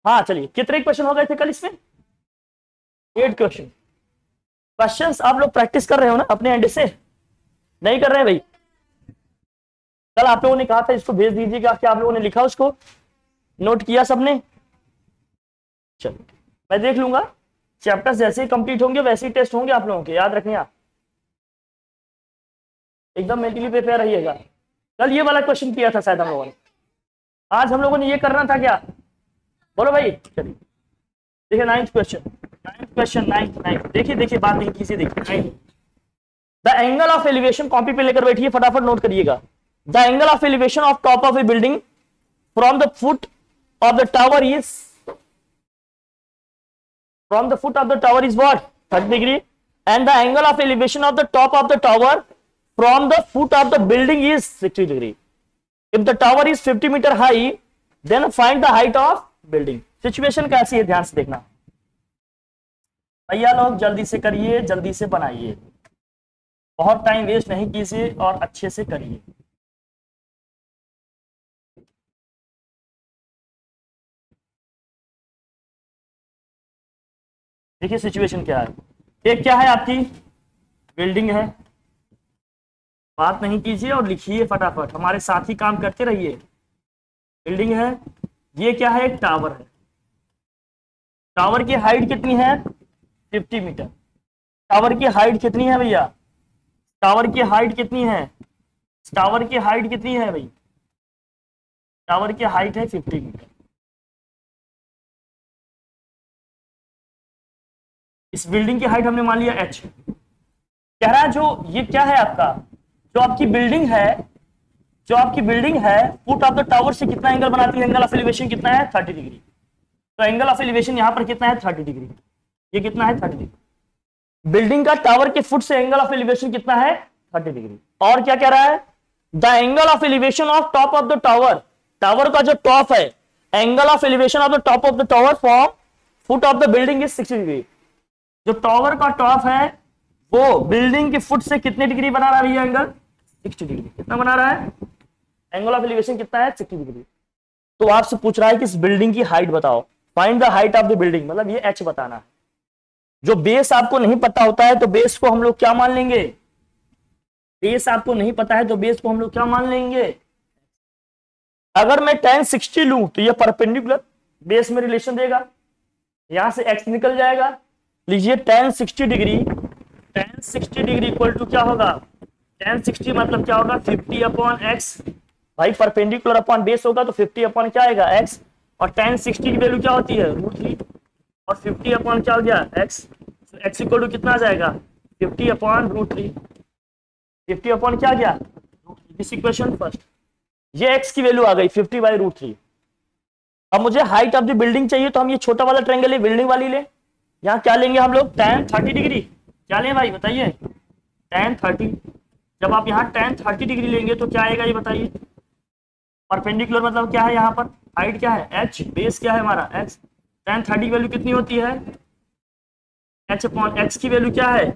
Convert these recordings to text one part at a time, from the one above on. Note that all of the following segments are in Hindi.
हाँ चलिए, कितने क्वेश्चन हो गए थे कल इसमें? 8 क्वेश्चन। क्वेश्चंस आप लोग प्रैक्टिस कर रहे हो ना अपने एंड से? नहीं कर रहे हैं भाई? कल आप लोगों ने कहा था इसको भेज दीजिएगा, क्या आप लोगों ने लिखा उसको? नोट किया सबने? चलो मैं देख लूंगा, चैप्टर्स जैसे ही कंप्लीट होंगे वैसे ही टेस्ट होंगे आप लोगों के, याद रखिए आप एकदम मेंटली प्रिपेयर रहिएगा। कल ये वाला क्वेश्चन किया था शायद हम लोगों ने, आज हम लोगों ने ये करना था क्या? बोलो भाई। चलिए देखिए 9th question, 9th question, 9th देखिए देखिए बात नहीं कीजिए, देखिए 9th। The angle of elevation, copy पे लेकर बैठिए फटाफट नोट करिएगा। The angle of elevation of top of A building from the foot of the tower is, from the foot of the tower is what? 30 degree. And the angle of elevation of the top of the tower from the foot of the building is 60 degree. If the tower is 50 meter high, then find the height of building. Situation कैसी है ध्यान से देखना भैया लोग, जल्दी से करिए, जल्दी से बनाइए, बहुत टाइम वेस्ट नहीं कीजिए और अच्छे से करिए। देखिए सिचुएशन क्या है, एक क्या है आपकी बिल्डिंग है, बात नहीं कीजिए और लिखिए फटाफट, हमारे साथ ही काम करते रहिए। बिल्डिंग है, ये क्या है? एक टावर है। टावर की हाइट कितनी है? 50 मीटर। टावर की हाइट कितनी है भैया? टावर की हाइट कितनी है? टावर की हाइट कितनी है भाई? टावर की हाइट है 50 मीटर। इस बिल्डिंग की हाइट हमने मान लिया h। कह रहा है जो ये क्या है आपका, जो आपकी बिल्डिंग है, जो आपकी बिल्डिंग है फुट ऑफ द टावर से कितना एंगल बनाती है? एंगल ऑफ एलिवेशन कितना है? 30 डिग्री। तो एंगल ऑफ एलिवेशन यहां पर कितना है? 30 डिग्री। ये कितना है? 30 डिग्री। बिल्डिंग का टावर के फुट से एंगल ऑफ एलिवेशन कितना है? 30 डिग्री। और क्या कह रहा है? The angle of elevation of top of the tower, tower का जो टॉप है, angle of elevation of the top of the tower from foot of the building is 60 degree. जो टावर का टॉप है वो बिल्डिंग के फुट से कितने डिग्री बना रहा है भैया? Angle 60 degree. कितना बना रहा है? एंगल ऑफ एलिवेशन कितना है? 60 डिग्री। तो आपसे पूछ रहा है कि इस बिल्डिंग की हाइट बताओ, find the height of the building, मतलब ये h बताना है। जो बेस आपको नहीं पता होता है तो बेस को हम लोग क्या मान लेंगे? बेस आपको नहीं पता है तो बेस को हम लोग क्या मान लेंगे? अगर मैं tan 60 लूं तो ये परपेंडिकुलर बेस में रिलेशन देगा, यहां से x निकल जाएगा। लीजिए tan 60 degree, tan 60 degree equal to क्या होगा? tan 60 मतलब क्या होगा? 50 अपॉन एक्स। भाई परपेंडिकुलर अपॉन बेस होगा तो 50 अपॉन क्या आएगा? एक्स। और tan 60 की वैल्यू क्या होती है? √3। और 50 अपॉन क्या हो गया? एक्स। एक्स इक्वल टू कितना आ जाएगा? 50 अपॉन √3। 50 अपॉन क्या गया? दिस इक्वेशन फर्स्ट, ये एक्स की वैल्यू आ गई 50 बाई √3। अब मुझे हाइट ऑफ द बिल्डिंग चाहिए तो हम ये छोटा वाला ट्रायंगल है बिल्डिंग वाली ले, यहाँ क्या लेंगे हम लोग? tan 30 degree. क्या लें भाई बताइए? tan 30। जब आप यहाँ tan 30 डिग्री लेंगे तो क्या आएगा ये बताइए? परपेंडिकुलर मतलब क्या है? यहाँ पर हाइट क्या है? h, बेस क्या है हमारा? x। tan 30 की वैल्यू कितनी होती है? h अपॉन x की वैल्यू क्या है?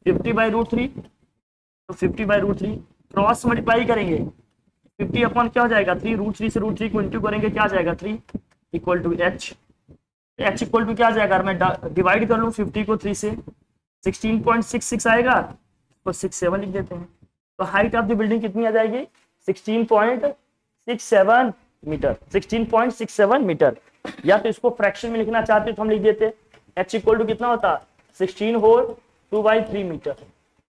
50 बाई √3। तो 50 बाई √3 क्रॉस मल्टीप्लाई करेंगे, 50 अपॉन क्या हो जाएगा? 3। √3 से √3 को इंटू करेंगे, क्या आ जाएगा? 3 equal to h। h equal to क्या आ जाएगा? मैं डिवाइड कर लूँ 50 को 3 से, 16.66 आएगा, तो 67 लिख देते हैं। तो हाइट ऑफ द बिल्डिंग कितनी आ जाएगी? 16.67 मीटर। 16.67 मीटर। या तो इसको फ्रैक्शन में लिखना चाहते हो तो हम लिख देते h इक्वल टू कितना होता? 16 होल 2/3 मीटर।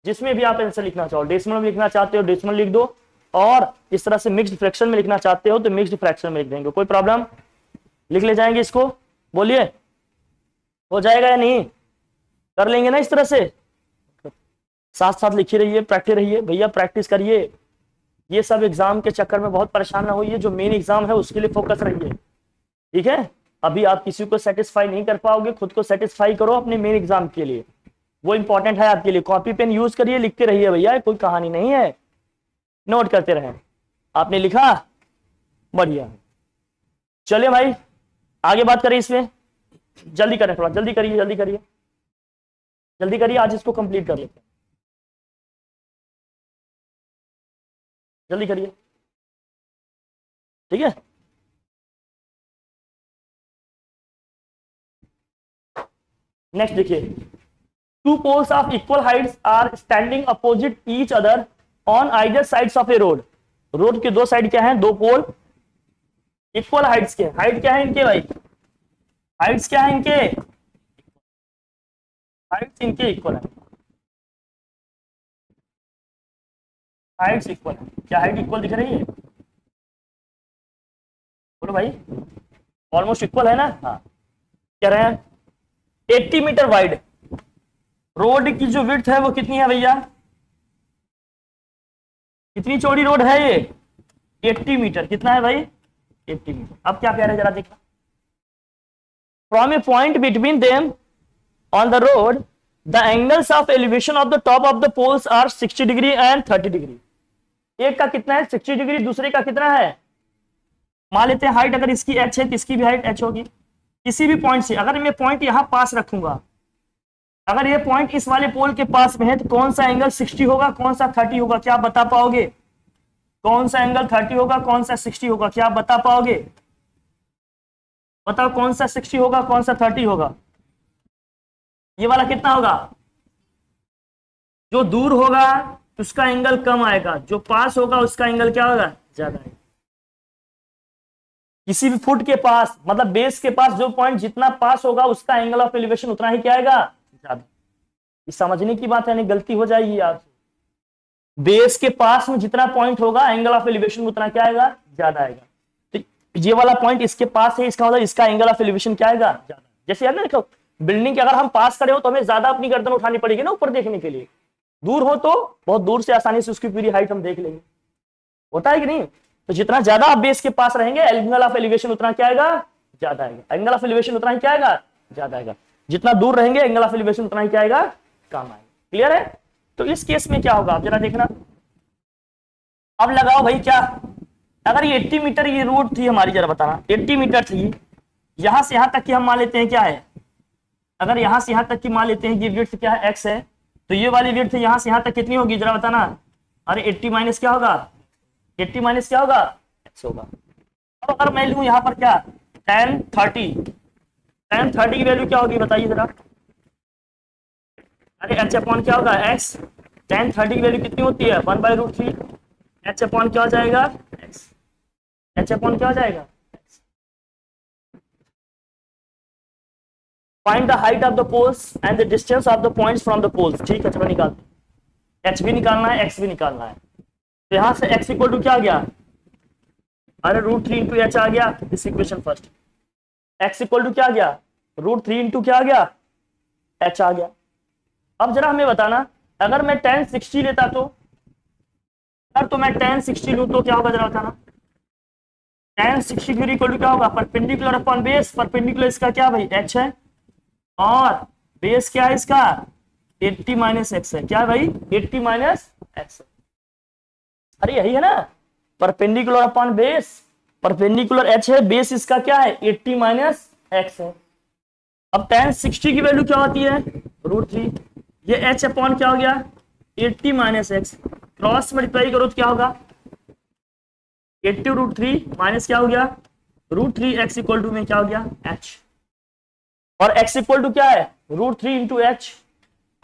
जिसमें भी आप आंसर लिखना चाहो, डेसिमल में लिखना चाहते हो डेसिमल लिख दो, और इस तरह से मिक्स्ड फ्रैक्शन में लिखना चाहते हो तो मिक्स्ड फ्रैक्शन में लिख देंगे, कोई प्रॉब्लम? लिख ले जाएंगे इसको, बोलिए हो जाएगा या नहीं? कर लेंगे ना इस तरह से? साथ साथ लिखी रहिए, प्रैक्टिस रहिए भैया, प्रैक्टिस करिए। ये सब एग्जाम के चक्कर में बहुत परेशान ना होइए, जो मेन एग्जाम है उसके लिए फोकस रहिए, ठीक है? अभी आप किसी को सेटिस्फाई नहीं कर पाओगे, खुद को सेटिस्फाई करो अपने मेन एग्जाम के लिए, वो इंपॉर्टेंट है आपके लिए। कॉपी पेन यूज करिए, लिखते रहिए भैया, कोई कहानी नहीं है, नोट करते रहे। आपने लिखा? बढ़िया। चलिए भाई आगे बात करें इसमें, जल्दी करें, थोड़ा जल्दी करिए, जल्दी करिए, जल्दी करिए, आज इसको कंप्लीट कर लेते हैं, जल्दी करिए, ठीक है? नेक्स्ट देखिए, two poles of equal heights are standing opposite each other on either sides of a road. Road के दो साइड क्या है, दो पोल इक्वल हाइट्स के, हाइट क्या है इनके भाई, हाइट्स क्या है इनके, हाइट्स इनके इक्वल है, हाइट्स इक्वल है। क्या हाइट इक्वल दिख रही है, बोलो भाई, ऑलमोस्ट इक्वल है ना। हाँ, कह रहे हैं 80 मीटर वाइड रोड की जो विड्थ है वो कितनी है भैया, कितनी चौड़ी रोड है ये, 80 मीटर। कितना है भाई, 80 मीटर। अब क्या कह रहे हैं जरा देखना, from a point between them on the road the angles of elevation of the top of the poles are 60 degree and 30 degree. एक का कितना है 60 डिग्री, दूसरे का कितना है, मान लेते हैं हाइट अगर इसकी h है तो इसकी भी हाइट h होगी। किसी भी पॉइंट से अगर मैं पॉइंट यहां पास रखूंगा, अगर ये पॉइंट इस वाले पोल के पास में है तो कौन सा एंगल 60 होगा, कौन सा 30 होगा, क्या आप बता पाओगे, कौन सा एंगल 30 होगा, कौन सा 60 होगा, क्या आप बता पाओगे, बताओ कौन सा 60 होगा, कौन सा 30 होगा। ये वाला कितना होगा, जो दूर होगा उसका एंगल कम आएगा, जो पास होगा उसका एंगल क्या होगा, ज्यादा आएगा। किसी भी फुट के पास मतलब बेस के पास जो पॉइंट जितना पास होगा उसका एंगल ऑफ एलिवेशन उतना ही क्या आएगा, ज्यादा। ये समझने की बात है, नहीं गलती हो जाएगी आप, बेस के पास में जितना पॉइंट होगा एंगल ऑफ एलिवेशन उतना क्या आएगा, ज्यादा आएगा। तो ये वाला पॉइंट इसके पास है, इसका मतलब इसका एंगल ऑफ एलिवेशन क्या आएगा, ज्यादा। जैसे यार ना देखो, बिल्डिंग के अगर हम पास खड़े हो तो हमें ज्यादा अपनी गर्दन उठानी पड़ेगी ना ऊपर देखने के लिए, दूर हो तो बहुत दूर से आसानी से उसकी पूरी हाइट हम देख लेंगे, होता है कि नहीं। तो जितना ज्यादा आप बेस के पास रहेंगे एंगल ऑफ एलिवेशन उतना क्या आएगा, ज्यादा आएगा। एंगल ऑफ एलिवेशन उतना ही क्या आएगा, ज्यादा आएगा। जितना दूर रहेंगे एंगल ऑफ एलिवेशन उतना ही क्या आएगा, कम आएगा। क्लियर है। तो इस केस में क्या होगा आप जरा देखना, अब लगाओ भाई क्या, अगर ये 80 मीटर ये रोड थी हमारी, जरा बताना 80 मीटर थी, यहां से यहां तक की हम मान लेते हैं क्या है, अगर यहां से यहां तक की मान लेते हैं ये विड्थ क्या है, x है, तो ये वाली विड्थ यहां से यहां तक कितनी होगी जरा बताना। अरे 80 माइनस क्या होगा, 80 माइनस क्या होगा, x होगा। अब अगर मैं लूं यहां पर क्या, tan 30 की वैल्यू क्या होगी बताइए जरा। अरे h अपॉन क्या होगा x, tan 30 की वैल्यू कितनी होती है 1/√3, h अपॉन क्या हो जाएगा x, h अपॉन क्या हो जाएगा। Find the height of the poles and the distance of the points from the poles। ठीक है, चलो निकालते, h भी निकालना है x भी निकालना है। तो यहां से x इक्वल टू क्या आ गया, अरे √3 इंटू एच आ गया, this equation first. x equal to क्या आ गया, √3 इंटू क्या आ गया, h आ गया। अब जरा हमें बताना, अगर मैं tan 60 लेता तो मैं tan 60 लूं तो क्या होगा जरा बताना। tan 60 डिग्री इक्वल टू क्या होगा, परपेंडिकुलर अपॉन बेस, परपेंडिकुलर इसका क्या भाई h है, और बेस क्या है इसका 80 माइनस एक्स है, क्या है भाई 80 माइनस एक्स। अरे यही है ना, perpendicular upon base, perpendicular h है, बेस इसका क्या है 80 माइनस एक्स है। अब tan 60 की वैल्यू क्या होती है √3, ये h अपॉन क्या हो गया 80 माइनस एक्स, क्रॉस मल्टीप्लाई करो तो क्या होगा 80√3 माइनस क्या हो गया √3 x इक्वल टू में क्या हो गया h, और x इक्वल टू क्या है √3 into H,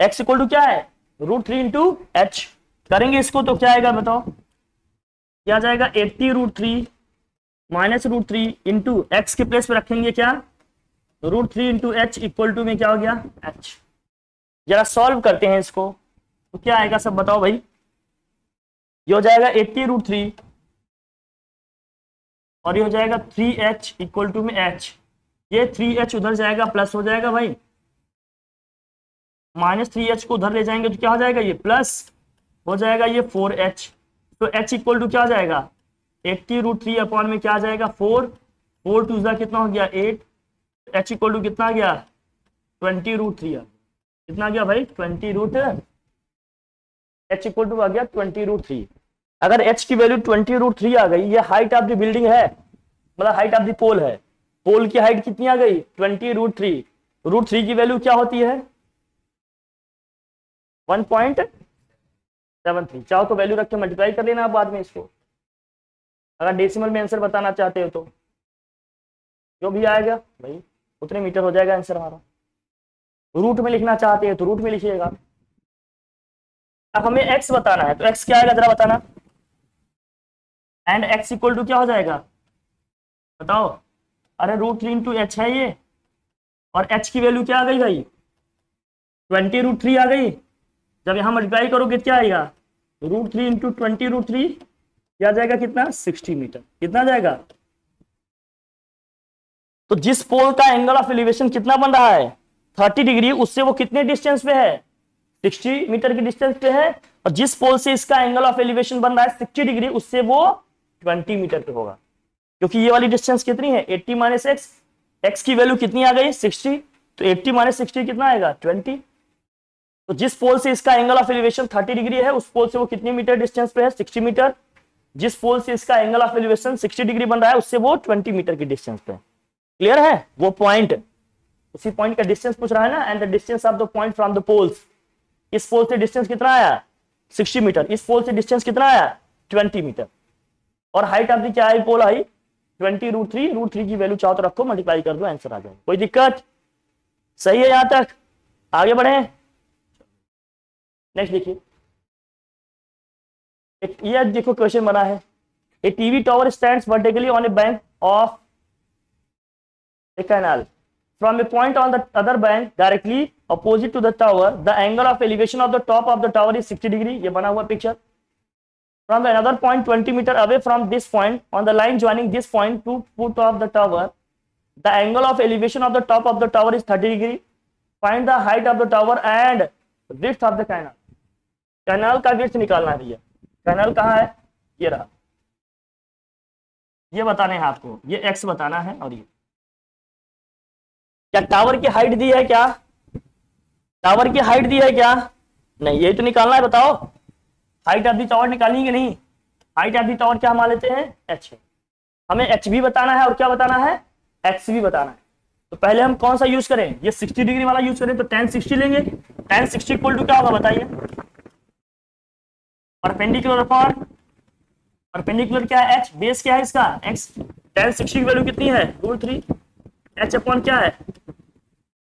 X equal to क्या है √3 इंटू एच। करेंगे इसको तो क्या आएगा बताओ, क्या जाएगा 80√3 माइनस √3 इंटू एक्स के प्लेस पे रखेंगे क्या √3 इंटू एच इक्वल टू में क्या हो गया h। जरा सॉल्व करते हैं इसको तो क्या आएगा सब बताओ भाई, ये हो जाएगा 80√3 और ये हो जाएगा 3h इक्वल टू में h, ये 3h उधर जाएगा प्लस हो जाएगा भाई, माइनस 3h को उधर ले जाएंगे तो क्या हो जाएगा ये प्लस हो जाएगा ये 4h, तो h इक्वल टू क्या आ जाएगा 80√3 अपॉन में क्या आ जाएगा 4 टू जा कितना हो गया 8, h इक्वल टू कितना आ गया 20√3, कितना आ गया भाई 20√, h इक्वल टू आ गया 20√3। अगर h की वैल्यू 20√3 आ गई, ये हाइट ऑफ द बिल्डिंग है, मतलब हाइट ऑफ द पोल है, पोल की हाइट कितनी आ गई 20√3, √3 की वैल्यू क्या होती है 1.73, चाहो तो वैल्यू रख के मल्टीप्लाई कर लेना आप बाद में इसको, अगर डेसिमल में आंसर बताना चाहते हो तो जो भी आएगा भाई उतने मीटर हो जाएगा आंसर हमारा। रूट में लिखना चाहते हैं तो रूट में लिखिएगा। अब हमें x बताना है तो x क्या आएगा जरा बताना। एंड x इक्वल टू क्या हो जाएगा बताओ। अरे √3 इंटू एच है ये, और h की वैल्यू क्या आ गई भाई 20√3 आ गई। जब यहां मल्टीप्लाई करोगे क्या आएगा √3 इंटू 20√3 क्या जाएगा कितना 60 मीटर। कितना जाएगा। तो जिस पोल का एंगल ऑफ एलिवेशन कितना बन रहा है 30 डिग्री, उससे वो कितने डिस्टेंस पे है 60 मीटर की डिस्टेंस पे है। और जिस पोल से इसका एंगल ऑफ एलिवेशन बन रहा है 60 डिग्री, उससे वो 20 मीटर पे होगा। क्योंकि ये वाली डिस्टेंस कितनी है 80 माइनस एक्स, एक्स की वैल्यू कितनी आ गई 60, तो 80 माइनस 60 कितना आएगा 20। तो जिस पोल से इसका एंगल ऑफ एलिवेशन 30 डिग्री है, उस पोल से वो कितने मीटर डिस्टेंस पे है 60 मीटर। जिस पोल से इसका एंगल ऑफ एलिवेशन 60 डिग्री बन रहा है, उससे वो 20 मीटर की डिस्टेंस पे। क्लियर है। वो पॉइंट, उसी पॉइंट का डिस्टेंस पूछ रहा है ना। And the distance of the point from the poles, इस पोल से डिस्टेंस कितना आया 60 मीटर, इस पोल से डिस्टेंस कितना आया 20 मीटर। और हाइट ऑफ द क्या है पोल हाइट 20√3, √3 की वैल्यू चाहो तो रखो, मल्टीप्लाई कर दो, आंसर आ जाए। कोई दिक्कत। सही है यहां तक, आगे बढ़े। नेक्स्ट देखिए, ये देखो क्वेश्चन बना है। A TV tower stands vertically on a bank of a canal from a point on the other bank directly opposite to the tower. The angle of elevation of the top of the tower is 60 degree. ये बना हुआ picture. From another point 20 meter away from this point on the line joining this point to foot of the tower, the angle of elevation of the top of the tower is 30 degree. Find the height of the tower and width of the canal. Canal का विड्थ निकालना है भैया। कैनाल कहाँ है ये रहा, ये बताने हैं आपको, ये x बताना है। और ये क्या टावर की हाइट दी है, क्या टावर की हाइट दी है क्या नहीं, यही तो निकालना है। बताओ हाइट ऑफ द टावर निकालनी कि नहीं। हाइट ऑफ द टावर क्या मान लेते हैं h है। हमें h भी बताना है और क्या बताना है x भी बताना है। तो पहले हम कौन सा यूज करें, ये 60 डिग्री वाला यूज करें तो tan 60 लेंगे। tan 60 इक्वल टू क्या होगा बताइए, परपेंडिकुलर अपॉन परपेंडिकुलर क्या है h, बेस क्या है इसका x। tan 60 की वैल्यू कितनी है √3, h अपॉन क्या है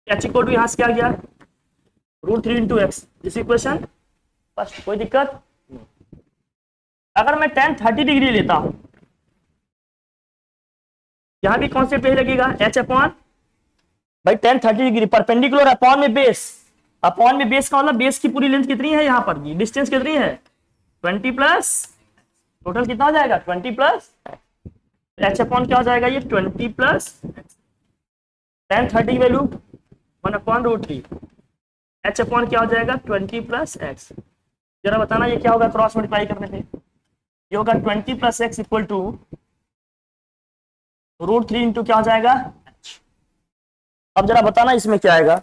h इक्वल टू यहां से क्या गया √3 into x. This equation first. कोई दिक्कत। अगर मैं tan 30 डिग्री लेता हूं, यहां भी कौन से पे लगेगा h अपॉन भाई tan 30 डिग्री परपेंडिकुलर अपॉन में बेस। अपॉन में बेस का मतलब बेस की पूरी लेंथ कितनी है, यहाँ पर डिस्टेंस कितनी है 20 प्लस, टोटल कितना हो जाएगा 20 प्लस h अपॉन क्या हो जाएगा ये 20 प्लस tan 30 की वैल्यू 1/√3, h अपॉन क्या हो जाएगा 20 प्लस एक्स। जरा बताना ये क्या होगा क्रॉस मल्टीप्लाई करने पे, ये होगा 20 plus X equal to √3 into क्या हो जाएगा h। अब जरा बताना इसमें क्या आएगा।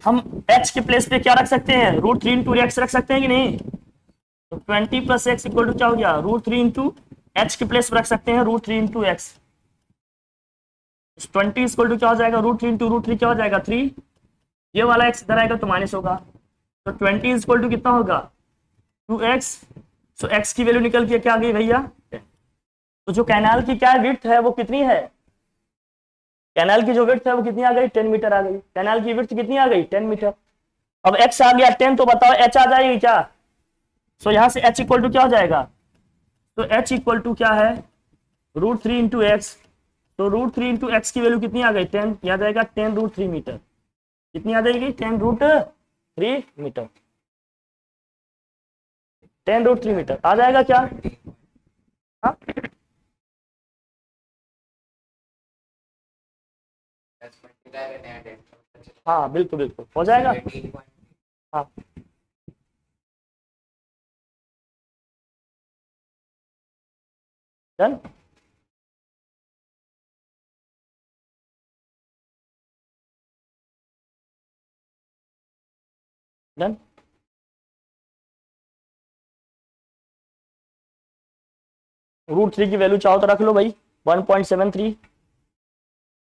हम h के प्लेस पे क्या रख सकते हैं √3 इंटू एक्स रख सकते हैं कि नहीं। तो 20 प्लस एक्स इक्वल टू क्या हो गया √3 इंटू एच के प्लेस पे रख सकते हैं √3 इंटू एक्स। 20 इक्वल टू क्या हो जाएगा √3 इंटू √3 क्या हो जाएगा 3, ये वाला एक्स इधर आएगा तो माइनस होगा। तो 20 इक्वल टू कितना होगा 2x। सो x की वैल्यू निकल के क्या आ गई भैया 10। तो जो कैनाल की क्या विड्थ है वो कितनी है, कैनाल की जो विड्थ है वो कितनी आ गई 10 मीटर आ गई। कैनाल की विड्थ कितनी आ गई 10 मीटर। अब x आ गया 10, तो बताओ h आ जाएगी क्या। सो यहां से h इक्वल टू क्या हो जाएगा, तो h इक्वल टू क्या है √3 इंटू एक्स। तो √3 इंटू एक्स की वैल्यू कितनी आ गई 10, याद आ जाएगा 10√3 मीटर। कितनी आ जाएगी 10√3 मीटर, 10√3 मीटर आ जाएगा क्या। हाँ हाँ बिल्कुल बिल्कुल हो जाएगा। हाँ डन। डन। √3 की वैल्यू चाहो तो रख लो भाई 1.73,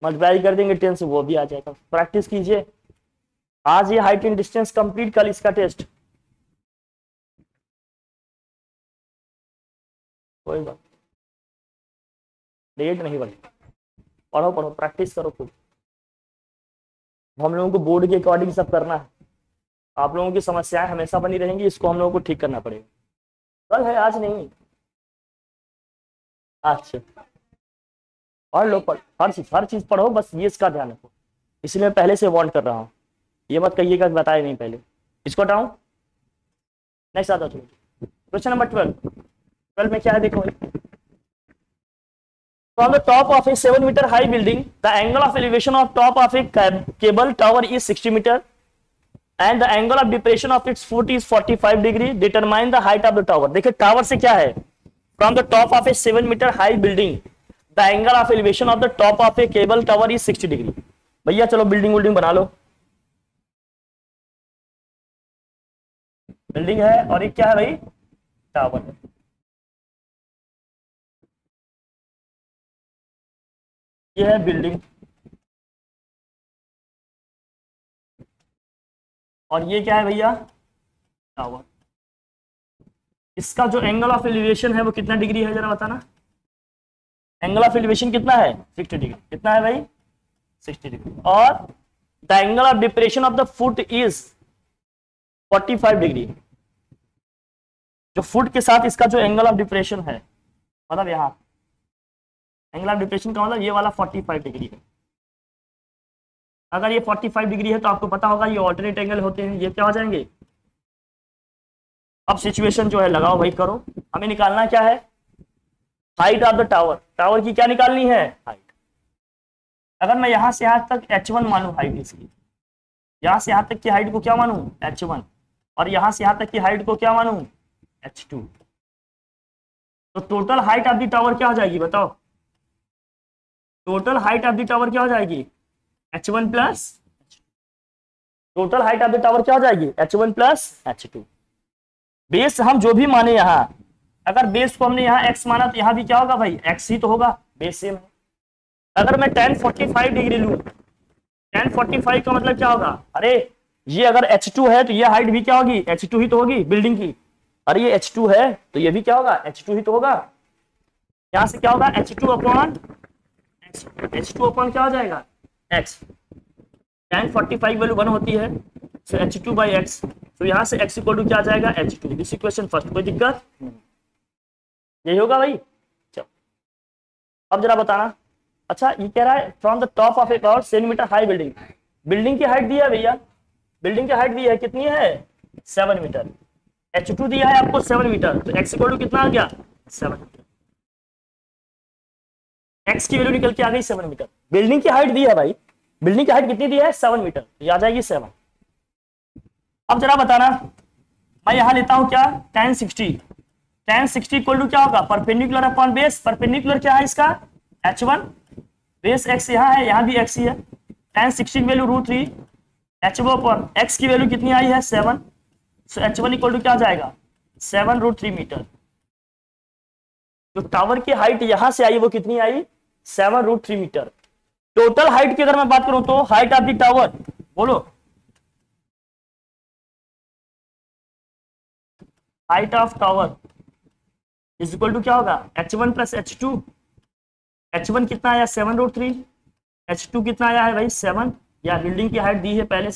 मल्टीप्लाई कर देंगे 10 से वो भी आ जाएगा। प्रैक्टिस कीजिए आज ये हाइट एंड डिस्टेंस कंप्लीट, कल इसका टेस्ट। कोई बात लेट नहीं भाई, पढ़ो पढ़ो प्रैक्टिस करो खुद। हम लोगों को बोर्ड के अकॉर्डिंग सब करना है। आप लोगों की समस्याएं हमेशा बनी रहेंगी, इसको हम लोगों को ठीक करना पड़ेगा। कल है, आज नहीं। अच्छा, पढ़ लो, पढ़, हर चीज पढ़ो, बस ये इसका ध्यान रखो। इसलिए मैं पहले से वार्न कर रहा हूँ, ये मत कहिएगा कि बताया नहीं पहले। इसको हटाऊं, नेक्स्ट आता हूँ। क्वेश्चन नंबर 12 में क्या है देखो। From the top of a 7-meter high building, the angle of elevation of top of a cable tower is 60 meter, and the angle of depression of its foot is 45 degree. Determine the height of the tower. देखिए टावर से क्या है, from the top of a 7-meter high building, the angle of elevation of the top of a cable tower is 60 degree. भैया चलो बिल्डिंग बना लो। बिल्डिंग है और ये क्या है भाई, टावर है। ये है बिल्डिंग और ये क्या है भैया, टावर। इसका जो एंगल ऑफ एलिवेशन है वो कितना डिग्री है, जरा बताना। एंगल ऑफ एलिवेशन कितना है, 60 डिग्री। कितना है भाई, 60 डिग्री। और the angle of depression of the foot is 45 degree. जो फुट के साथ इसका जो एंगल ऑफ डिप्रेशन है, मतलब यहाँ एंगल ऑफ डिप्रेशन का मतलब ये वाला 45 डिग्री है। अगर ये 45 डिग्री है तो आपको पता होगा ये ऑल्टरनेट एंगल होते हैं, ये क्या हो जाएंगे। अब सिचुएशन जो है लगाओ भाई, करो। हमें निकालना क्या है, height of the tower. Tower की क्या निकालनी है, हाइट। अगर मैं यहां से यहां तक h1 मानू हाइट इसकी, यहां से यहां तक की हाइट को क्या मानू, h1, और यहां से यहां तक की हाइट को क्या मानू, h2, तो total height of the tower क्या हो जाएगी बताओ। Total height of the tower क्या हो जाएगी, h1 plus, total height of the tower क्या हो जाएगी, h1 प्लस h2। बेस हम जो भी माने यहाँ, अगर बेस को हमने यहाँ x माना तो यहाँ भी क्या होगा भाई, x ही तो होगा, बेस सेम है। अगर मैं tan 45 डिग्री लूं, tan 45 का मतलब क्या होगा, अरे ये अगर h2 है तो ये हाइट भी क्या होगी, h2 ही तो होगी बिल्डिंग की। अरे ये h2 है तो ये भी क्या होगा, h2 ही तो होगा। यहां से क्या होगा, h2 अपॉन h2 अपॉन क्या हो जाएगा, x। tan 45 वैल्यू 1 होती है, सो h2 बाई x। तो यहां से x इक्वल टू क्या आ जाएगा, h2। दिस इक्वेशन फर्स्ट, कोई दिक्कत यही होगा भाई। चलो अब जरा बताना। अच्छा ये कह रहा है from the top of a 7 metre high building. Building की हाइट दी है भैया, बिल्डिंग की हाइट दी है, कितनी है, 7 मीटर। h2 दिया है आपको 7 मीटर, तो x इक्वल टू कितना आ गया, 7 मीटर। x की वैल्यू निकल के आ गई 7 मीटर। बिल्डिंग की हाइट दी है भाई, बिल्डिंग की हाइट कितनी दी है, 7 मीटर, तो ये आ जाएगी 7। अब जरा बताना, मैं यहां लेता हूं क्या, tan 60। tan 60 इक्वल टू क्या होगा, परपेंडिकुलर अपॉन बेस। परपेंडिकुलर क्या है इसका, h1, बेस x यहाँ है, यहाँ भी x ही है। tan 60 की वैल्यू √3, h1 अपॉन x की वैल्यू कितनी आई है, 7। सो h1 इक्वल टू क्या जाएगा, 7√3 मीटर। तो टावर की हाइट यहां से आई वो कितनी आई, 7√3 मीटर। टोटल हाइट की अगर मैं बात करूं तो हाइट ऑफ द टावर, बोलो height of tower is equal to क्या होगा, h1 प्लस h2। h1 कितना आया, 7√3, h2 कितना आया है भाई, 7। या बिल्डिंग की हाइट दी है पहले,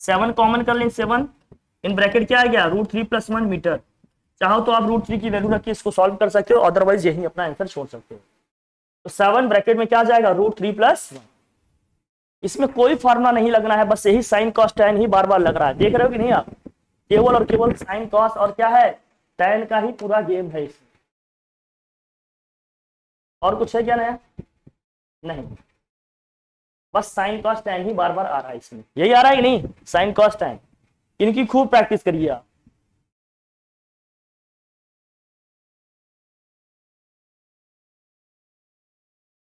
7 कॉमन कर लें, 7 इन ब्रैकेट क्या आ गया, √3 + 1 मीटर। चाहो तो आप √3 की वैल्यू रख के इसको सॉल्व कर सकते हो, अदरवाइज यही अपना आंसर छोड़ सकते हो। तो 7 ब्रैकेट में क्या आ जाएगा, √3 + 1। इसमें कोई फार्मूला नहीं लगना है, बस यही साइन कॉस टैन ही बार बार लग रहा है। देख रहे हो कि नहीं आप, केवल और केवल साइन कॉस और क्या है, टैन का ही पूरा गेम है इसमें। और कुछ है क्या नया, नहीं, बस साइन कॉस टैन ही बार बार आ रहा है इसमें। यही आ रहा है कि नहीं, साइन कॉस टैन। इनकी खूब प्रैक्टिस करिए आप।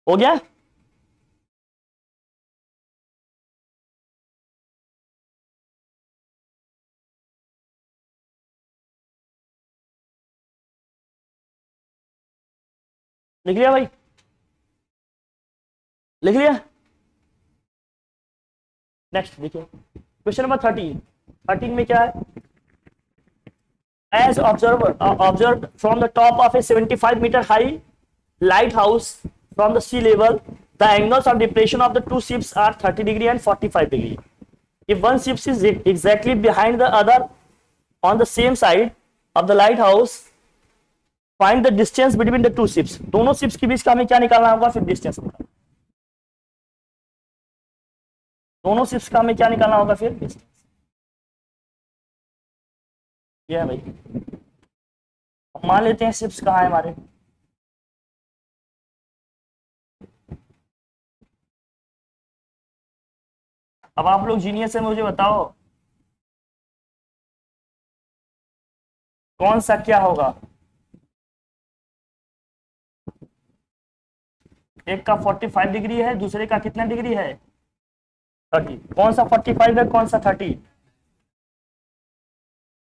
हो गया, लिख लिया भाई, लिख लिया। नेक्स्ट देखिए क्वेश्चन नंबर 13 में क्या है, as observe from the top of a 75 metre high lighthouse from the sea level The angles of depression of the two ships are 30 degree and 45 degree. If one ship is exactly behind the other on the same side of the lighthouse, find the distance between the two ships. दोनों ships के बीच का हमें क्या निकालना होगा? फिर distance निकालना। दोनों ships का हमें क्या निकालना होगा? फिर distance। ये है भाई। मान लेते हैं ships कहाँ है हमारे। अब आप लोग जीनियस है, मुझे बताओ कौन सा क्या होगा? एक का 45 डिग्री है, दूसरे का कितना डिग्री है? 30। कौन सा 45 है, कौन सा 30?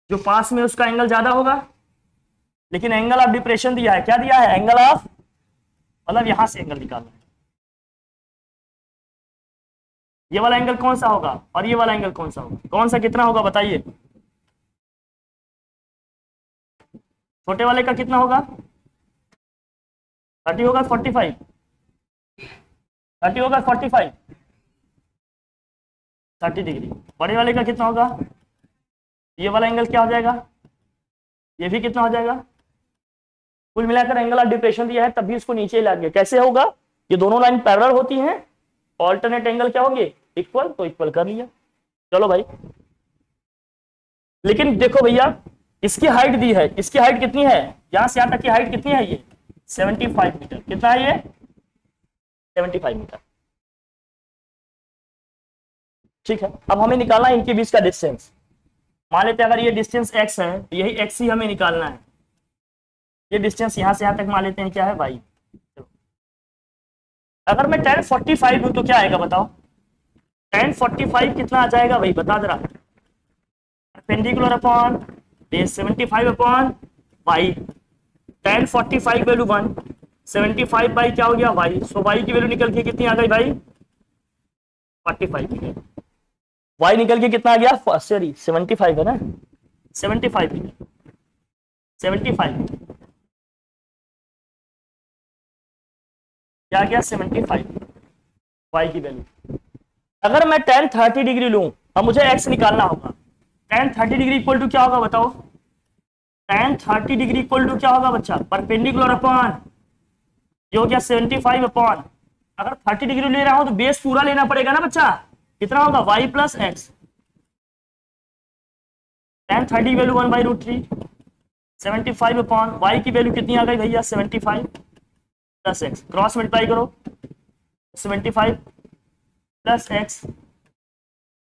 जो पास में उसका एंगल ज्यादा होगा। लेकिन एंगल ऑफ डिप्रेशन दिया है, क्या दिया है? एंगल ऑफ, मतलब यहां से एंगल निकालना है। ये वाला एंगल कौन सा होगा और ये वाला एंगल कौन सा होगा? कौन सा कितना होगा बताइए? छोटे वाले का कितना होगा? 30 होगा 45? 30 होगा 45? 30 डिग्री। बड़े वाले का कितना होगा? ये वाला एंगल क्या हो जाएगा? ये भी कितना हो जाएगा? कुल मिलाकर एंगल ऑफ डिप्रेशन दिया है, तब भी इसको नीचे ला दिया। कैसे होगा? ये दोनों लाइन पैरेलल होती हैं, ऑल्टरनेट एंगल क्या होंगे? इक्वल, तो इक्वल कर लिया। चलो भाई, लेकिन देखो भैया, इसकी हाइट दी है, इसकी हाइट कितनी है? यहां से यहां तक की हाइट कितनी है? ये 75 मीटर। कितना है ये? 75 मीटर। ठीक है, अब हमें निकालना है इनके बीच का डिस्टेंस। मान लेते हैं अगर ये डिस्टेंस x है, यही x ही हमें निकालना है। ये डिस्टेंस यहां से यहां तक मान लेते हैं क्या है? y। अगर मैं tan 45 हूं तो क्या आएगा बताओ? tan 45 कितना आ जाएगा भाई, बता जरा। Perpendicular upon base 75 upon y। tan 45 value 1, 75 by क्या हो गया? y। सो y की वैल्यू निकल के कितनी आ गई भाई? 45 की वैल्यू। y निकल के कितना आ गया? सॉरी 75 है ना, 75 75 क्या गया? 75 y की वैल्यू। अगर मैं tan 30 डिग्री लूं, अब मुझे x निकालना होगा। tan 30 डिग्री इक्वल टू क्या होगा बताओ? tan 30 डिग्री इक्वल टू क्या होगा बच्चा? परपेंडिकुलर अपॉन, ये हो गया 75 अपॉन, अगर 30 डिग्री ले रहा हूं तो बेस पूरा लेना पड़ेगा ना बच्चा। कितना होगा? y plus x. tan 30 value 1/√3, 75 upon y की वैल्यू कितनी आ गई भैया? 75 प्लस एक्स। क्रॉस मल्टीप्लाई करो, 75 प्लस एक्स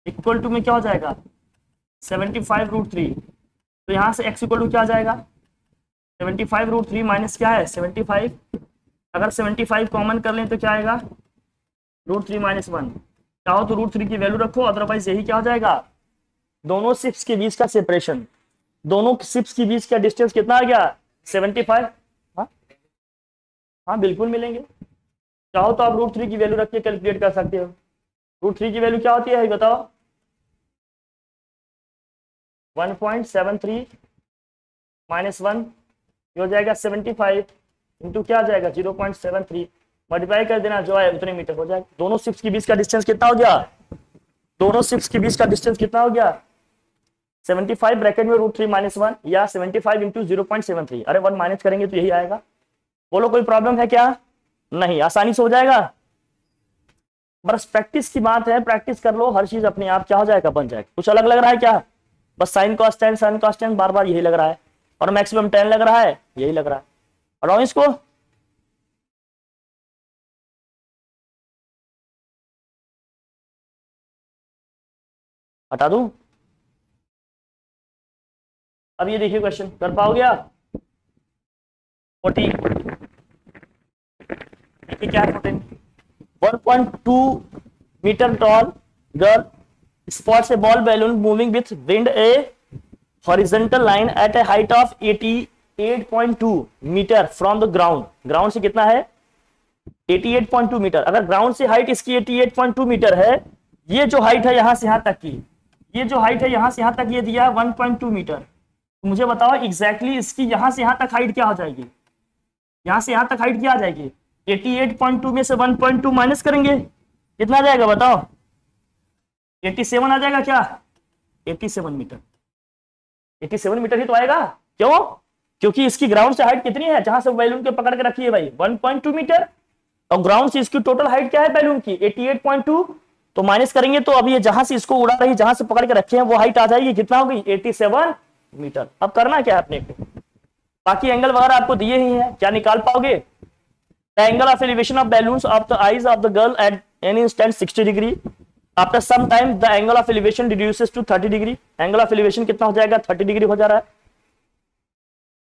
इक्वल टू में क्या हो जाएगा? 75√3। तो यहां से x इक्वल टू क्या आ जाएगा? 75√3 माइनस क्या है? 75। अगर 75 कॉमन कर लें तो क्या आएगा? √3 - 1। चाहो तो √3 की वैल्यू रखो, अदरवाइज यही क्या हो जाएगा? दोनों शिप्स के बीच का सेपरेशन, दोनों शिप्स के बीच का डिस्टेंस कितना आ गया? 75। हाँ बिल्कुल मिलेंगे। चाहो तो आप √3 की वैल्यू रख के कैलकुलेट कर सकते हो। √3 की वैल्यू क्या होती है बताओ? 1.73 - 1 ये हो जाएगा 75 इंटू क्या आ जाएगा? 0.73। मल्टीप्लाई कर देना, जो है उतने मीटर हो जाएगा। दोनों शिप्स के बीच का डिस्टेंस कितना हो गया? दोनों शिप्स के बीच का डिस्टेंस कितना हो गया? 75 ब्रैकेट में √3 - 1 या 75 इंटू 0.73। अरे 1 माइनस करेंगे तो यही आएगा। बोलो कोई प्रॉब्लम है क्या? नहीं, आसानी से हो जाएगा। बस प्रैक्टिस की बात है, प्रैक्टिस कर लो, हर चीज अपने आप क्या हो जाएगा? बन जाएगा। कुछ अलग लग रहा है क्या? बस sine cos ten sine cos ten बार बार यही लग रहा है, और मैक्सिमम 10 लग रहा है, यही लग रहा है। हटाओ इसको। हटा दूं? अब ये देखिए क्वेश्चन, कर पाओगे आप? 40 क्या है? 1.2 metre tall girl spots a ball balloon moving with wind a horizontal line at a height of 88.2 metre from the ground। Ground से कितना है? 88.2 मीटर। अगर ग्राउंड से हाइट इसकी 88.2 मीटर है, ये जो हाइट है यहां से यहां तक की, ये जो हाइट है यहां से यहां तक ये दिया है 1.2 मीटर। तो मुझे बताओ एग्जैक्टली इसकी यहां से यहां तक हाइट क्या हो जाएगी? यहां से यहां तक हाइट क्या आ जाएगी? 88.2 में से 1.2 माइनस करेंगे, कितना आ जाएगा बताओ? 87 आ जाएगा क्या? 87 मीटर। 87 मीटर ही तो आएगा। क्यों? क्योंकि इसकी ग्राउंड से हाइट कितनी है जहां से बैलून के पकड़ के रखी है भाई? 1.2 मीटर। और ग्राउंड से इसकी टोटल हाइट क्या है बैलून की? 88.2। तो माइनस करेंगे तो अभी ये जहां से इसको उड़ा रही, जहां से पकड़ के रखे हैं वो हाइट आ जाएगी, कितना होगी? 87 मीटर। अब करना क्या है अपने को? बाकी एंगल वगैरह आपको दिए ही हैं, क्या निकाल पाओगे? The angle of elevation of balloons of the eyes of the girl at any instant 60 degree. After some time the angle of elevation reduces to 30 degree. Angle of elevation कितना हो जाएगा? 30 डिग्री हो जा रहा है।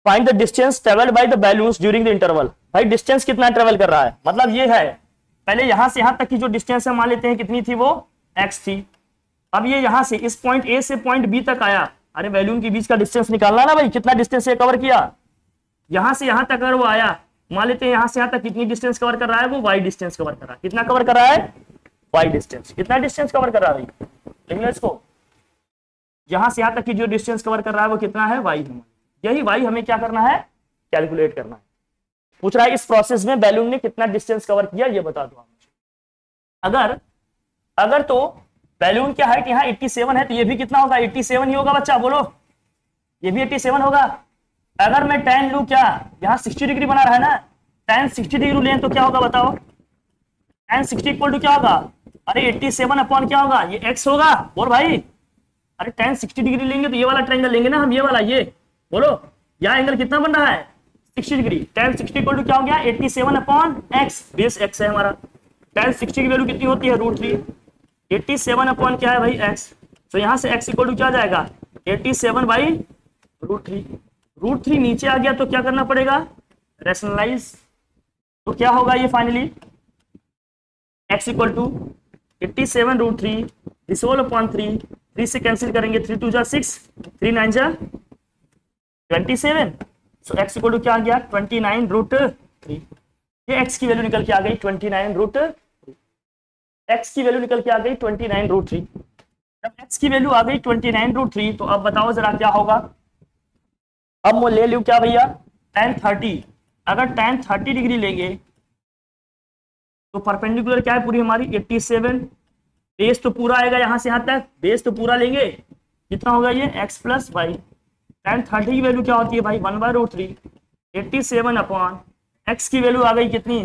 Find the distance travelled by the balloons during the interval. भाई डिस्टेंस कितना ट्रेवल कर रहा है, मतलब ये है पहले यहां से यहां तक की जो डिस्टेंस है मान लेते हैं कितनी थी, वो x थी। अब ये यहां से इस पॉइंट A से पॉइंट B तक आया। अरे बैलून के बीच का डिस्टेंस निकालना ना भाई, कितना डिस्टेंस ये कवर किया। यहां से यहां तक अगर वो आया, मान लेते हैं यहां से यहां तक कितनी डिस्टेंस कवर कर रहा है, वो y डिस्टेंस कवर कर रहा है। कितना कवर कर रहा है? y distance. कितना डिस्टेंस कवर कर रहा है भाई? लिख लो इसको। यहां से यहां तक की जो डिस्टेंस कवर कर रहा है वो कितना है? y। यही y हमें क्या करना है? कैलकुलेट करना है। पूछ रहा है इस प्रोसेस में बैलून ने कितना डिस्टेंस कवर किया, ये बता दो मुझे। अगर तो बैलून की हाइट यहाँ 87 है तो ये भी कितना होगा? 87 ही होगा बच्चा, बोलो। ये भी 87 होगा। अगर मैं tan लूं, क्या यहाँ 60 डिग्री बना रहा है ना, tan 60 डिग्री लें तो क्या होगा बताओ? tan 60 इक्वल टू क्या होगा? अरे 87 अपॉन क्या होगा? ये x होगा। और भाई अरे tan 60 डिग्री लेंगे तो ये वाला ट्रायंगल लेंगे ना हम, ये वाला, ये बोलो। यहाँ एंगल कितना बन रहा है? 60 डिग्री। tan 60 इक्वल टू क्या हो गया? 87 अपॉन x, बेस x है हमारा। tan 60 की वैल्यू कितनी होती है? √3। 87 अपॉन क्या है भाई? x। तो यहां से x इक्वल टू क्या जाएगा? 87 बाई √3। √3 नीचे आ गया तो क्या करना पड़ेगा? रैशनलाइज। तो क्या होगा ये finally? x equal to 87 √3 this whole upon 3। 3 से कैंसिल करेंगे, 3 2 जा 6, 3 9 जा 27। सो x इक्वल टू क्या आ गया? 29 √3। ये x की वैल्यू निकल के आ गई 29 √3। x की वैल्यू निकल के आ गई 29 √3। जब x की वैल्यू आ गई 29 √3 तो अब बताओ जरा क्या होगा? अब मैं ले लूं क्या भैया? tan 30। अगर tan 30 डिग्री लेंगे तो परपेंडिकुलर क्या है पूरी हमारी? 87। बेस तो पूरा आएगा यहां से यहां तक, बेस तो पूरा लेंगे, कितना होगा ये? x plus Y. tan 30 की वैल्यू क्या होती है भाई? 1/√3। 87 अपॉन x की वैल्यू आ गई कितनी?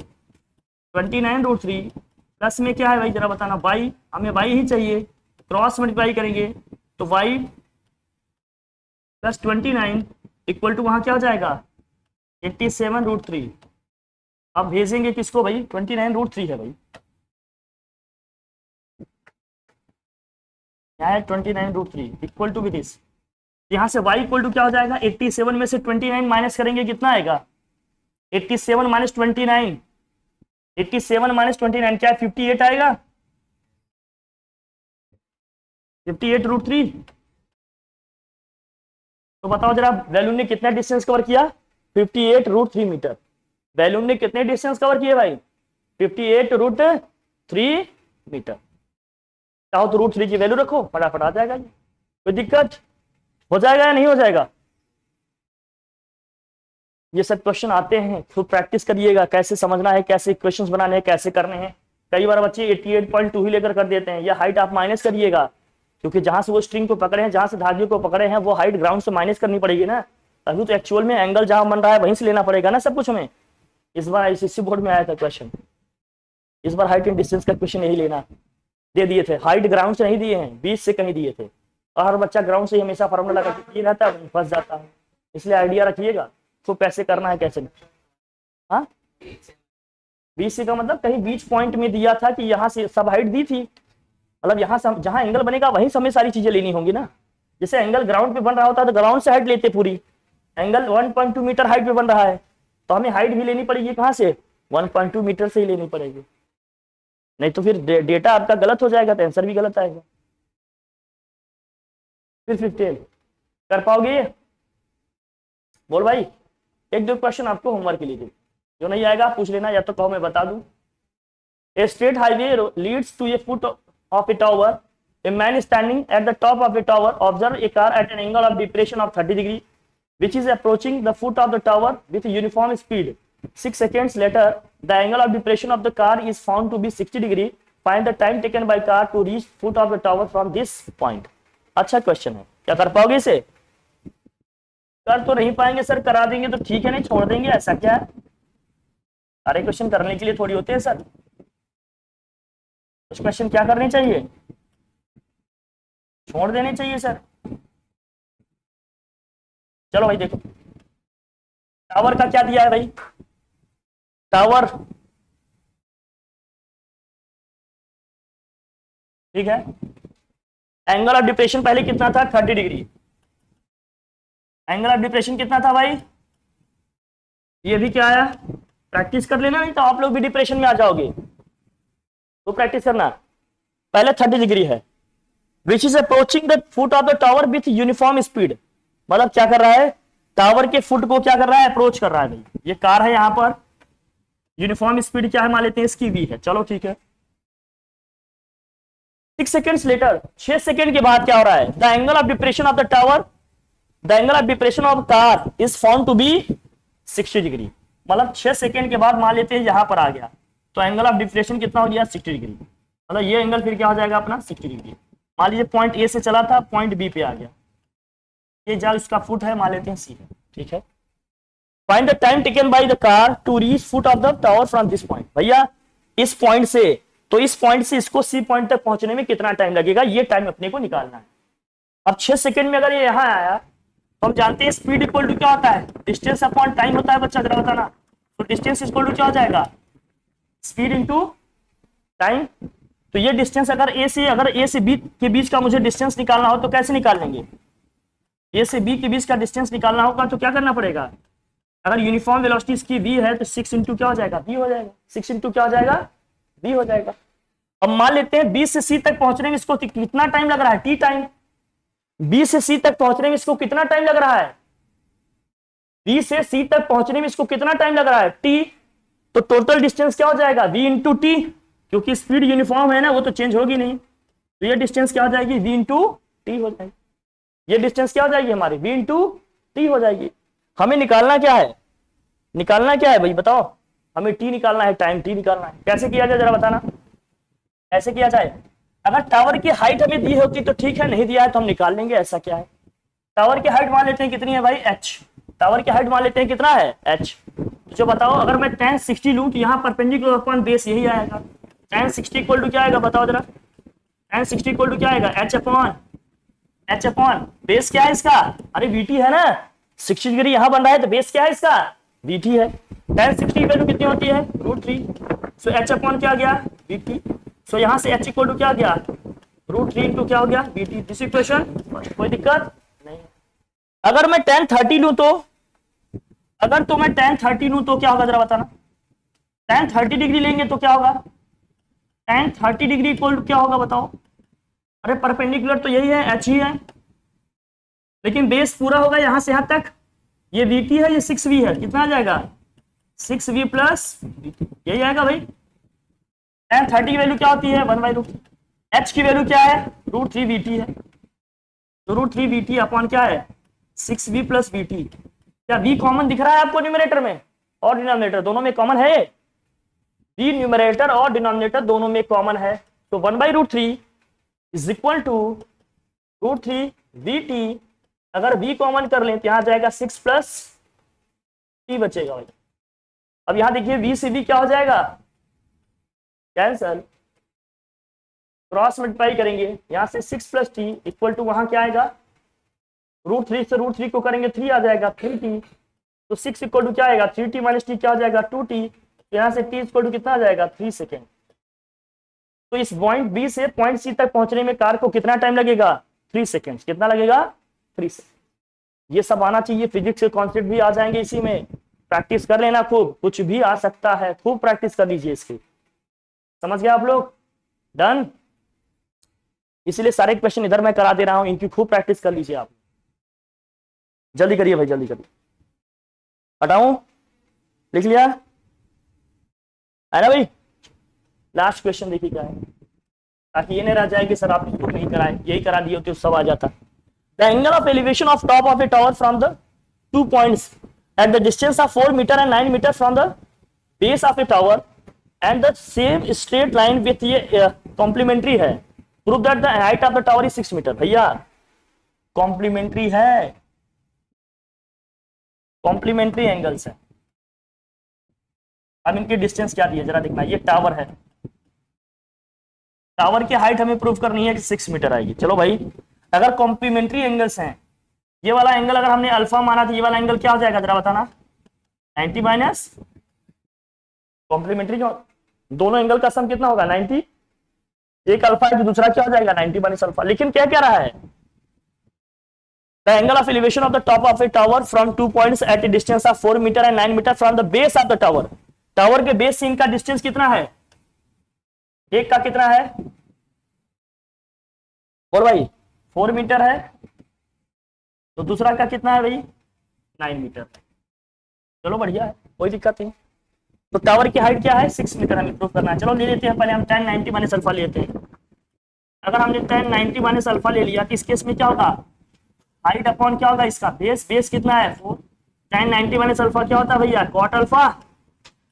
29 √3 प्लस में क्या है भाई जरा बताना? y। हमें y ही चाहिए, क्रॉस मल्टीप्लाई करेंगे तो y प्लस 29 इक्वल टू वहां क्या हो जाएगा? 87 √3। अब भेजेंगे किसको भाई? 29 √3 है भाई, यहाँ है 29 √3 इक्वल टू दिस। यहाँ से y इक्वल टू क्या हो जाएगा? 87 में से 29 माइनस करेंगे, कितना आएगा? 87 माइनस 29, 87 माइनस 29 क्या है? 58 आएगा। 58 √3। तो बताओ जरा बैलून ने कितना डिस्टेंस कवर किया? 58 √3 मीटर। बैलून ने कितने डिस्टेंस कवर किए भाई? 58 √3 मीटर। चाहो तो √3 की वैल्यू रखो, फटाफट आ जाएगा। कोई दिक्कत हो जाएगा या नहीं हो जाएगा? ये सब क्वेश्चन आते हैं, खुद प्रैक्टिस करिएगा, कैसे समझना है, कैसे क्वेश्चंस बनाने हैं, कैसे करने हैं। कई बार बच्चे 88.2 ही लेकर कर देते हैं। ये हाइट आप माइनस करिएगा, क्योंकि जहां से वो स्ट्रिंग को पकड़े हैं, जहां से धागे को पकड़े हैं, वो हाइट ग्राउंड से माइनस करनी पड़ेगी ना। अभी तो एक्चुअल में एंगल जहां बन रहा है वहीं से लेना पड़ेगा ना सब कुछ हमें। इस बार आईसीएसई बोर्ड में आया था क्वेश्चन, इस बार हाइट एंड डिस्टेंस का क्वेश्चन यही लेना दे दिए थे। हाइट ग्राउंड से नहीं दिए हैं, बीच से कहीं दिए थे। और हर बच्चा ग्राउंड से हमेशा फॉर्मूला लगा के रहता है, फंस जाता है। इसलिए आइडिया रखिएगा तो कैसे करना है, कैसे नहीं। हाँ, बीच से का मतलब कहीं बीच पॉइंट में दिया था कि यहाँ से सब हाइट दी थी, मतलब यहाँ से जहाँ एंगल बनेगा वहीं से हमें सारी चीजें लेनी होंगी ना। जैसे एंगल ग्राउंड पे बन रहा होता है तो ग्राउंड से हाइट लेते पूरी। एंगल 1.2 मीटर हाइट पे बन रहा है तो हमें हाइट भी लेनी पड़ेगी कहाँ से? 1.2 मीटर से ही लेनी पड़ेगी, नहीं तो फिर डेटा आपका गलत हो जाएगा तो आंसर भी गलत आएगा। फिर 15 कर पाओगे ये? बोल भाई, एक दो क्वेश्चन आपको होमवर्क के लिए दे, जो नहीं आएगा पूछ लेना, या तो कहो मैं बता दूं। A straight highway leads to a foot of a tower. A man standing at the top of a tower observe a car at an angle of depression of 30 degree which is approaching the foot of the tower with uniform speed. 6 seconds later the angle of depression of the car is found to be 60 degree, find the time taken by car to reach foot of the tower from this point. अच्छा क्वेश्चन है, क्या कर पाओगे इसे? कर तो नहीं पाएंगे सर, करा देंगे तो ठीक है, नहीं छोड़ देंगे, ऐसा क्या है? सारे क्वेश्चन करने के लिए थोड़ी होते हैं सर, कुछ क्वेश्चन क्या करने चाहिए, छोड़ देने चाहिए सर। चलो भाई देखो, टावर का क्या दिया है भाई, टावर ठीक है, एंगल ऑफ डिप्रेशन पहले कितना था 30 डिग्री, एंगल ऑफ डिप्रेशन कितना था भाई, ये भी क्या आया, प्रैक्टिस कर लेना, नहीं तो आप लोग भी डिप्रेशन में आ जाओगे, तो प्रैक्टिस करना। पहले 30 डिग्री है, which is approaching the foot of the tower with uniform speed, मतलब क्या कर रहा है, टावर के फुट को क्या कर रहा है, अप्रोच कर रहा है भाई। ये कार है, यहां पर यूनिफॉर्म स्पीड क्या है, मान लेते हैं इसकी v है, चलो ठीक है। 6 सेकेंड्स लेटर, 6 सेकेंड के बाद क्या हो रहा है, the angle of depression of the tower, the angle of depression of car is found to be 60 degree, मतलब 6 सेकेंड के बाद मान लेते हैं यहां पर आ गया, तो एंगल ऑफ डिप्रेशन कितना हो गया 60 डिग्री, मतलब ये एंगल फिर क्या हो जाएगा अपना 60 डिग्री। मान लीजिए पॉइंट ए से चला था, पॉइंट बी पे आ गया, ये जा उसका फुट है, मान लेते हैं सी है, ठीक है। Find the time taken by the car to reach foot of the tower from this point, भैया इस पॉइंट से, तो इस पॉइंट से इसको सी पॉइंट तक पहुंचने में कितना टाइम लगेगा, ये टाइम अपने को निकालना है। अब 6 सेकंड में अगर ये यहां आया, तो हम जानते हैं स्पीड इक्वल टू क्या होता है, डिस्टेंस अपॉन टाइम होता है बच्चा, जरा बताना। तो डिस्टेंस इक्वल टू क्या हो जाएगा, स्पीड इंटू टाइम। तो ये डिस्टेंस अगर ए से बी के बीच का मुझे डिस्टेंस निकालना हो तो कैसे निकाल लेंगे, ए से बी के बीच का डिस्टेंस निकालना होगा तो क्या करना पड़ेगा, अगर यूनिफॉर्म वेलोसिटी इसकी v है तो 6 इंटू क्या हो जाएगा, v हो जाएगा, 6 इंटू क्या हो जाएगा, v हो जाएगा। अब मान लेते हैं b से c तक पहुंचने में इसको कितना टाइम लग रहा है, t टाइम। b से c तक पहुंचने में इसको कितना टाइम लग रहा है, b से c तक पहुंचने में इसको कितना टाइम लग रहा है, t। तो टोटल डिस्टेंस क्या हो जाएगा, v इंटू टी, क्योंकि स्पीड यूनिफॉर्म है ना, वो तो चेंज होगी नहीं, तो ये डिस्टेंस क्या हो जाएगी, v इंटू टी हो जाएगी। ये डिस्टेंस क्या हो जाएगी हमारी, v इंटू टी हो जाएगी। हमें निकालना क्या है, निकालना क्या है भाई बताओ, हमें t निकालना है, टाइम t निकालना है। कैसे किया जाए जरा बताना, ऐसे किया जाए, अगर टावर की हाइट हमें दी होती तो ठीक है, नहीं दिया है तो हम निकाल लेंगे, ऐसा क्या है। टावर की हाइट मान लेते हैं कितनी है भाई, h, टावर की हाइट मान लेते हैं कितना है, h। तो जो बताओ, अगर मैं tan 60 लूं तो यहाँ परपेंडिकुलर अपॉन बेस यही आएगा, tan 60 इक्वल टू क्या आएगा बताओ जरा, tan 60 इक्वल टू क्या आएगा, h अपॉन बेस क्या है इसका, अरे vt है ना, 60 डिग्री यहाँ बन रहा है तो बेस क्या है इसका, vt है। tan 60 की वैल्यू कितनी होती है, √3, सो h अपॉन क्या गया, vt। सो यहाँ से h इक्वल टू क्या गया, √3 इंटू क्या हो गया, vt। दिस इक्वेशन, कोई दिक्कत नहीं। अगर मैं tan 30 लूं तो, अगर तो मैं tan 30 लूं तो क्या होगा जरा बताना, tan 30 डिग्री लेंगे तो क्या होगा, tan 30 डिग्री इक्वल टू क्या होगा बताओ, अरे परपेंडिकुलर तो यही है, h ही है, लेकिन बेस पूरा होगा यहां से यहां तक, ये vt है, ये 6v है, कितना आ जाएगा 6v प्लस vt, यही आएगा भाई। tan 30 की वैल्यू क्या होती है 1/√3, h की वैल्यू क्या है √3 vt है, तो √3 vt अपॉन क्या है 6v प्लस vt। क्या v कॉमन दिख रहा है आपको न्यूमरेटर में और डिनोमिनेटर दोनों में कॉमन है, v न्यूमरेटर और डिनोमिनेटर दोनों में कॉमन है, तो 1/√3 इज इक्वल टू √3 vt। अगर v कॉमन कर लें तो यहां जाएगा 6 प्लस t बचेगा भाई। अब यहां देखिए v से v क्या हो जाएगा, कैंसल, क्रॉस मल्टीप्लाई करेंगे, यहां से 6 प्लस टी इक्वल टू वहां क्या आएगा, √3 से √3 को करेंगे 3 आ जाएगा 3t, तो 6 इक्वल टू क्या आएगा 3t माइनस टी क्या हो जाएगा 2t, तो यहां से t इक्वल टू कितना आ जाएगा 3 सेकेंड। तो इस पॉइंट बी से पॉइंट सी तक पहुंचने में कार को कितना टाइम लगेगा 3 सेकेंड, कितना लगेगा 3 सेकेंड। ये सब आना चाहिए, फिजिक्स के कॉन्सेप्ट भी आ जाएंगे इसी में, प्रैक्टिस कर लेना खूब, कुछ भी आ सकता है, खूब प्रैक्टिस कर लीजिए इसकी, समझ गए आप लोग, डन। इसलिए सारे क्वेश्चन इधर मैं करा दे रहा हूं, इनकी खूब प्रैक्टिस कर लीजिए आप, जल्दी करिए भाई जल्दी करिए। हटाऊं, लिख लिया है ना भाई। लास्ट क्वेश्चन देखिए क्या है, ताकि ये नहीं रह जाए कि सर आपने खुद नहीं कराए, यही करा दिए होते सब आ जाता। The angle of elevation of top of a tower from the 2 points at the distance of 4 metre and 9 metre from the base of a tower and the same straight line with ये कॉम्प्लीमेंट्री है, prove that the height of the tower is 6 metre. भैया कॉम्प्लीमेंट्री है, कॉम्प्लीमेंट्री एंगल्स है। अब इनकी डिस्टेंस क्या दी है जरा देखना। ये टावर है, टावर की हाइट हमें प्रूव करनी है कि 6 मीटर आएगी। चलो भाई, अगर कॉम्प्लीमेंट्री एंगल्स हैं, ये वाला एंगल अगर हमने अल्फा माना तो ये वाला एंगल क्या हो जाएगा जरा बताना। 90 माइनस कॉम्प्लीमेंट्री, दोनों एंगल का सम कितना होगा 90। एक अल्फा है तो दूसरा क्या हो जाएगा 90 माइनस अल्फा। लेकिन क्या कह रहा है, the angle of elevation of the top of a tower from 2 points at a distance of 4 metre and 9 metre from the base of the tower. Tower के बेस से इनका डिस्टेंस कितना है, एक का कितना है और भाई 4 मीटर है, तो दूसरा का कितना है भाई 9 मीटर। चलो बढ़िया है, कोई दिक्कत नहीं। तो टावर की हाइट क्या है 6 मीटर हमें प्रूव करना है। चलो ले लेते हैं पहले हम tan 90 माइनस अल्फा लेते हैं। अगर हमने tan 90 माइनस अल्फा ले लिया तो इस केस में क्या होगा, हाइट अपॉन क्या होगा इसका बेस, बेस कितना है 4, tan 90 माइनस अल्फा क्या होता है भैया cot अल्फा,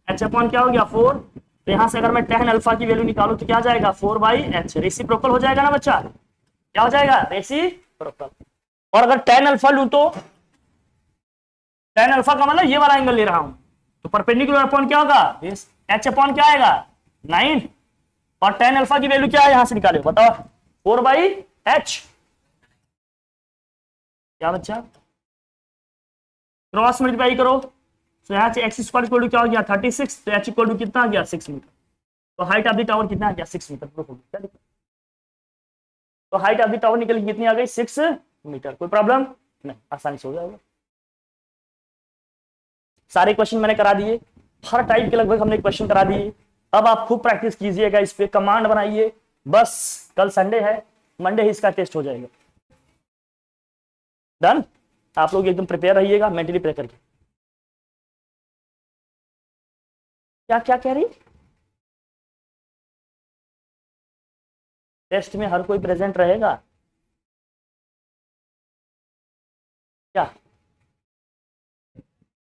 h अपॉन क्या हो गया 4। तो यहां से अगर मैं tan अल्फा की वैल्यू निकालू तो क्या जाएगा 4/h, रेसिप्रोकल हो जाएगा ना बच्चा, क्या हो जाएगा रेसिप्रोकल। और अगर tan अल्फा लूं तो tan अल्फा का मतलब ये वाला एंगल ले रहा हूं, तो परपेंडिकुलर अपॉन क्या होगा बेस, h अपॉन क्या आएगा 9, और tan अल्फा की वैल्यू क्या है यहां से निकाले बताओ 4/h। क्या बच्चा, क्रॉस मल्टीप्लाई करो तो यहाँ से x स्क्वायर इक्वल टू क्या हो गया 36, तो h इक्वल टू कितना आ गया 6 मीटर। तो हाइट ऑफ द टावर कितना आ गया 6 मीटर। क्या दिक्कत, तो हाइट ऑफ द टावर निकल कितनी आ गई 6 मीटर। कोई प्रॉब्लम नहीं, आसानी से हो जाएगा। सारे क्वेश्चन मैंने करा दिए, हर टाइप के लगभग हमने क्वेश्चन करा दिए। अब आप खूब प्रैक्टिस कीजिएगा, इस पे कमांड बनाइए। बस कल संडे है, मंडे ही इसका टेस्ट हो जाएगा। डन, आप लोग एकदम प्रिपेयर रहिएगा मेंटली प्रिपेयर करके। क्या क्या कह रही, टेस्ट में हर कोई प्रेजेंट रहेगा क्या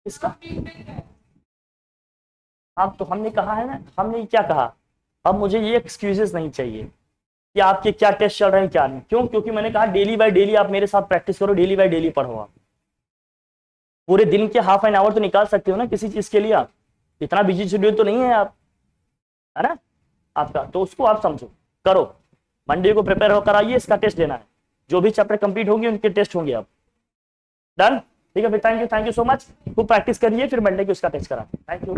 इसका। अब तो हमने कहा है ना, हमने क्या कहा, अब मुझे ये एक्सक्यूजेस नहीं चाहिए कि आपके क्या टेस्ट चल रहे हैं क्या नहीं। क्यों, क्योंकि मैंने कहा डेली बाय डेली आप मेरे साथ प्रैक्टिस करो, डेली बाय डेली पढ़ो। आप पूरे दिन के हाफ एन आवर तो निकाल सकते हो ना किसी चीज के लिए, आप इतना बिजी शेड्यूल तो नहीं है आप, है ना आपका, तो उसको आप समझो करो। मंडे को प्रिपेयर होकर आइए, इसका टेस्ट देना है। जो भी चैप्टर कंप्लीट होंगे उनके टेस्ट होंगे आप। डन, ठीक है फिर, थैंक यू सो मच। खूब प्रैक्टिस करिए, फिर मंडे को इसका टेस्ट करा। Thank you.